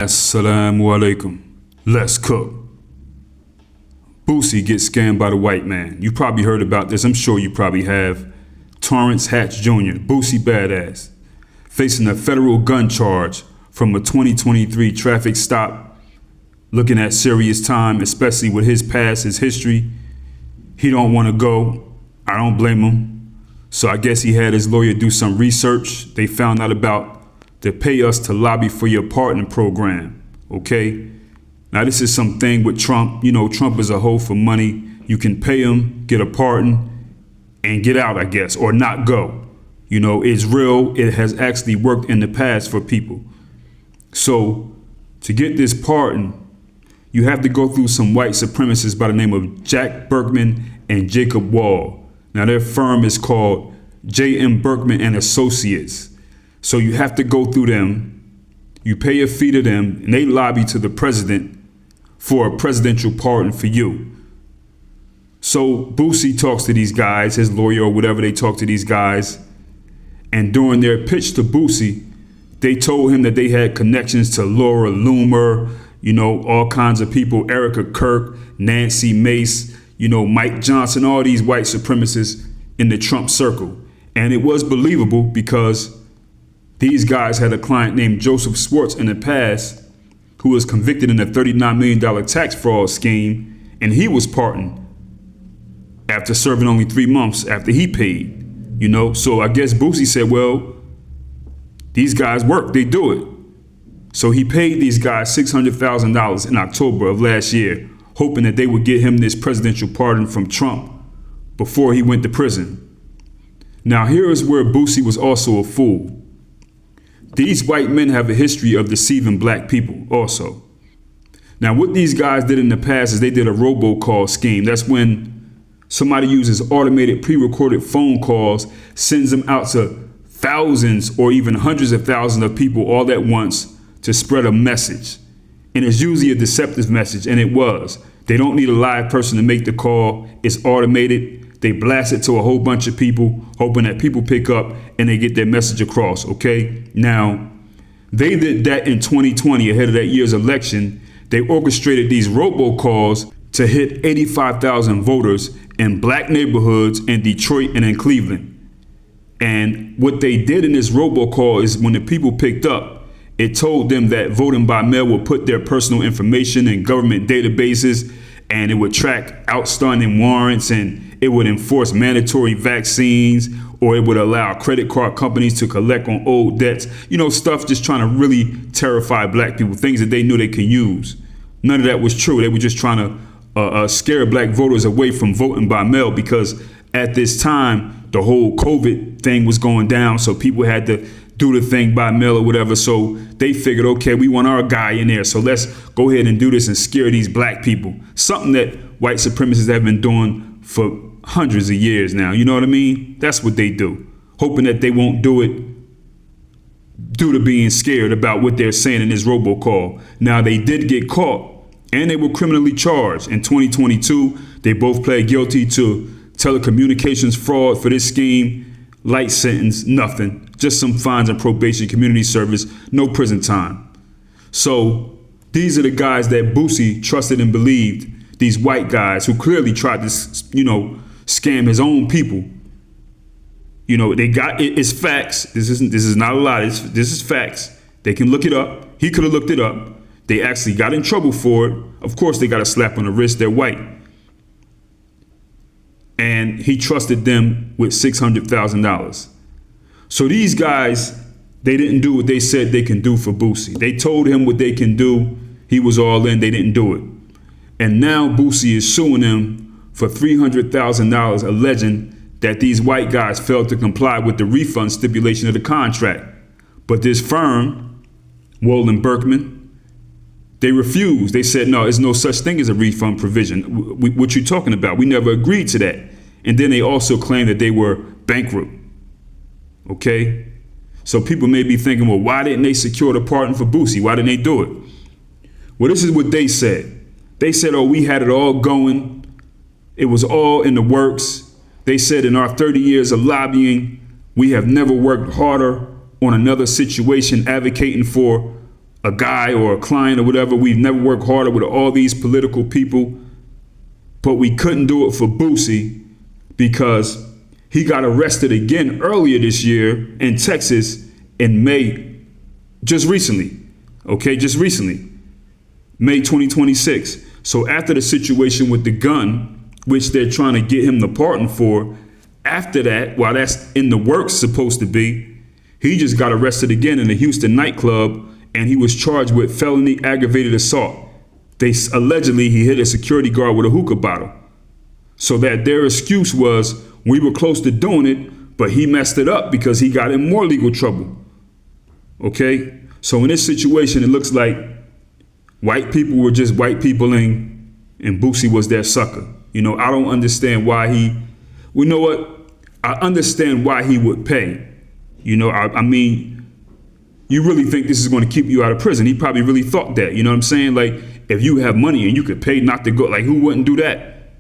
Assalamu alaikum. Let's cook. Boosie gets scammed by the white man. You probably heard about this. I'm sure you probably have. Torrance Hatch Jr., Boosie Badass, facing a federal gun charge from a 2023 traffic stop. Looking at serious time, especially with his past, his history. He don't want to go. I don't blame him. So I guess he had his lawyer do some research. They found out about the pay us to lobby for your pardon program, okay? Now this is something with Trump. You know, Trump is a hoe for money. You can pay him, get a pardon, and get out, I guess, or not go. You know, it's real. It has actually worked in the past for people. So to get this pardon, you have to go through some white supremacists by the name of Jack Berkman and Jacob Wall. Now their firm is called J.M. Berkman and Associates. So you have to go through them, you pay a fee to them, and they lobby to the president for a presidential pardon for you. So Boosie talks to these guys, his lawyer or whatever, they talk to these guys. And during their pitch to Boosie, they told him that they had connections to Laura Loomer, you know, all kinds of people, Erica Kirk, Nancy Mace, you know, Mike Johnson, all these white supremacists in the Trump circle. And it was believable because these guys had a client named Joseph Swartz in the past who was convicted in a $39 million tax fraud scheme, and he was pardoned after serving only 3 months after he paid, you know? So I guess Boosie said, well, these guys work, they do it. So he paid these guys $600,000 in October of last year, hoping that they would get him this presidential pardon from Trump before he went to prison. Now here is where Boosie was also a fool. These white men have a history of deceiving black people also. Now what these guys did in the past is they did a robocall scheme. That's when somebody uses automated pre-recorded phone calls, sends them out to thousands or even hundreds of thousands of people all at once to spread a message. And it's usually a deceptive message, and it was. They don't need a live person to make the call. It's automated. They blast it to a whole bunch of people, hoping that people pick up and they get their message across, okay? Now, they did that in 2020 ahead of that year's election. They orchestrated these robocalls to hit 85,000 voters in black neighborhoods in Detroit and in Cleveland. And what they did in this robocall is when the people picked up, it told them that voting by mail would put their personal information in government databases, and it would track outstanding warrants, and it would enforce mandatory vaccines, or it would allow credit card companies to collect on old debts. You know, stuff just trying to really terrify black people, things that they knew they can use. None of that was true. They were just trying to scare black voters away from voting by mail, because at this time, the whole COVID thing was going down. So people had to do the thing by mail or whatever. So they figured, okay, we want our guy in there. So let's go ahead and do this and scare these black people. Something that white supremacists have been doing for hundreds of years now. You know what I mean? That's what they do. Hoping that they won't do it due to being scared about what they're saying in this robocall. Now they did get caught and they were criminally charged. In 2022, they both pled guilty to telecommunications fraud for this scheme. Light sentence, nothing. Just some fines and probation, community service, no prison time. So these are the guys that Boosie trusted and believed, these white guys who clearly tried to, you know, scam his own people. You know, they got it's facts. This is not a lie. This is facts. They can look it up. He could have looked it up. They actually got in trouble for it. Of course, they got a slap on the wrist. They're white. And he trusted them with $600,000. So these guys, they didn't do what they said they can do for Boosie. They told him what they can do. He was all in. They didn't do it. And now Boosie is suing them for $300,000, alleging that these white guys failed to comply with the refund stipulation of the contract. But this firm, Walden Berkman, they refused. They said, no, there's no such thing as a refund provision. What you talking about? We never agreed to that. And then they also claimed that they were bankrupt. Okay? So people may be thinking, well, why didn't they secure the pardon for Boosie? Why didn't they do it? Well, this is what they said. They said, oh, we had it all going. It was all in the works. They said in our 30 years of lobbying, we have never worked harder on another situation advocating for a guy or a client or whatever. We've never worked harder with all these political people, but we couldn't do it for Boosie because he got arrested again earlier this year in Texas in May, just recently, May 2026. So after the situation with the gun, which they're trying to get him the pardon for, after that, while that's in the works supposed to be, he just got arrested again in a Houston nightclub, and he was charged with felony aggravated assault. Allegedly, he hit a security guard with a hookah bottle. So that their excuse was, we were close to doing it, but he messed it up because he got in more legal trouble. Okay? So in this situation, it looks like white people were just white peopling, and Boosie was their sucker. I don't understand why you know what? I understand why he would pay. I mean, you really think this is going to keep you out of prison? He probably really thought that. You know what I'm saying? Like, if you have money and you could pay not to go, like, who wouldn't do that?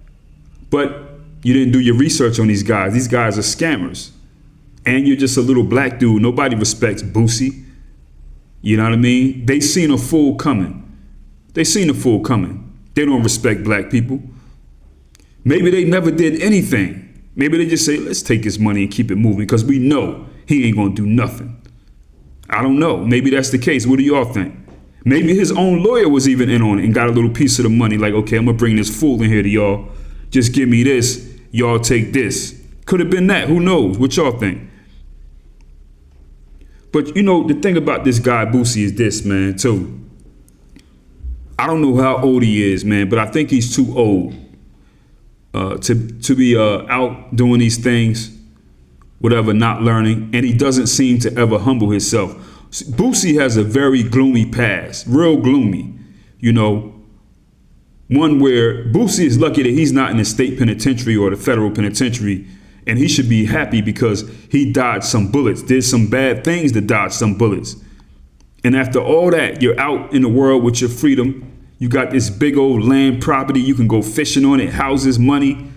But you didn't do your research on these guys. These guys are scammers. And you're just a little black dude. Nobody respects Boosie. You know what I mean? They seen a fool coming. They don't respect black people. Maybe they never did anything. Maybe they just say, let's take his money and keep it moving because we know he ain't going to do nothing. I don't know. Maybe that's the case. What do y'all think? Maybe his own lawyer was even in on it and got a little piece of the money. Like, okay, I'm going to bring this fool in here to y'all. Just give me this. Y'all take this. Could have been that. Who knows? What y'all think? But, the thing about this guy, Boosie, is this, man, too. I don't know how old he is, man, but I think he's too old to be out doing these things, whatever, not learning. And he doesn't seem to ever humble himself. Boosie has a very gloomy past, real gloomy, one where Boosie is lucky that he's not in the state penitentiary or the federal penitentiary, and he should be happy because he dodged some bullets, did some bad things to dodge some bullets. And after all that, you're out in the world with your freedom. You got this big old land property. You can go fishing on it, houses, money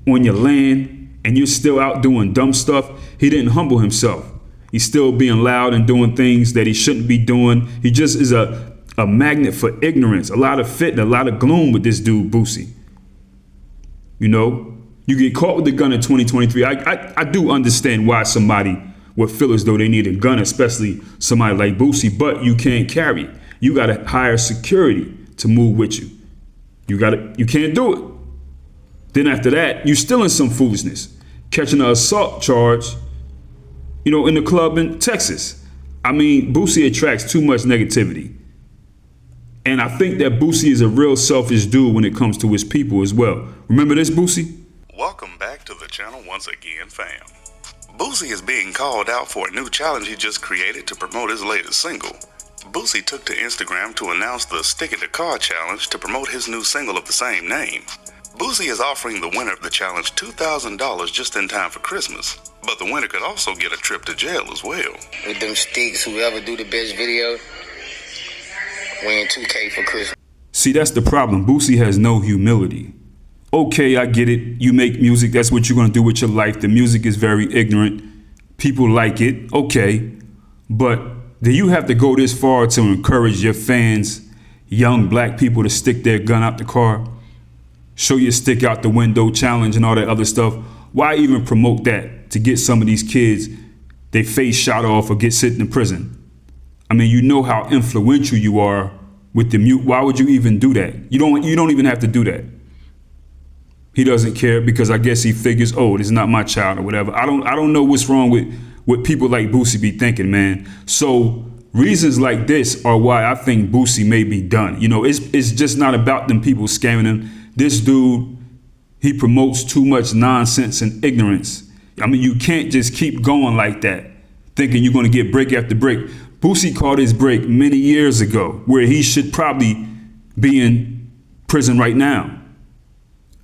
on your land, and you're still out doing dumb stuff. He didn't humble himself. He's still being loud and doing things that he shouldn't be doing. He just is a magnet for ignorance, a lot of fit and a lot of gloom with this dude, Boosie. You get caught with a gun in 2023. I do understand why somebody would feel as though they need a gun, especially somebody like Boosie, but you can't carry it. You got to hire security to move with you. You can't do it. Then after that, you're still in some foolishness, catching an assault charge, in the club in Texas. I mean, Boosie attracts too much negativity. And I think that Boosie is a real selfish dude when it comes to his people as well. Remember this, Boosie? Welcome back to the channel once again, fam. Boosie is being called out for a new challenge he just created to promote his latest single. Boosie took to Instagram to announce the Stick It to Car challenge to promote his new single of the same name. Boosie is offering the winner of the challenge $2,000 just in time for Christmas. But the winner could also get a trip to jail as well. With them sticks, whoever do the best video, win $2K for Christmas. See, that's the problem. Boosie has no humility. Okay, I get it. You make music. That's what you're going to do with your life. The music is very ignorant. People like it. Okay. But do you have to go this far to encourage your fans, young black people, to stick their gun out the car? Show your stick out the window challenge and all that other stuff. Why even promote that to get some of these kids their face shot off or get sent in prison? I mean, you know how influential you are with the mute. Why would you even do that? You don't even have to do that. He doesn't care because I guess he figures, oh, this is not my child or whatever. I don't know what's wrong with what people like Boosie be thinking, man. So reasons like this are why I think Boosie may be done. It's just not about them people scamming him. This dude, he promotes too much nonsense and ignorance. I mean, you can't just keep going like that, thinking you're going to get break after break. Boosie caught his break many years ago, where he should probably be in prison right now.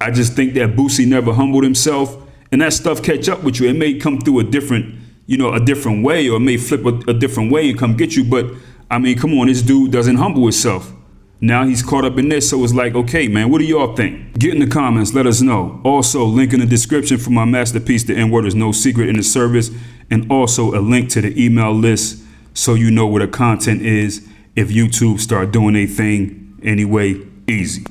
I just think that Boosie never humbled himself, and that stuff catch up with you. It may come through a different way, or it may flip a different way and come get you. But I mean, come on, this dude doesn't humble himself. Now he's caught up in this, so it's like, okay, man, what do y'all think? Get in the comments, let us know. Also, link in the description for my masterpiece, The N-Word Is No Secret in the Service, and also a link to the email list so you know where the content is if YouTube start doing their thing anyway, easy.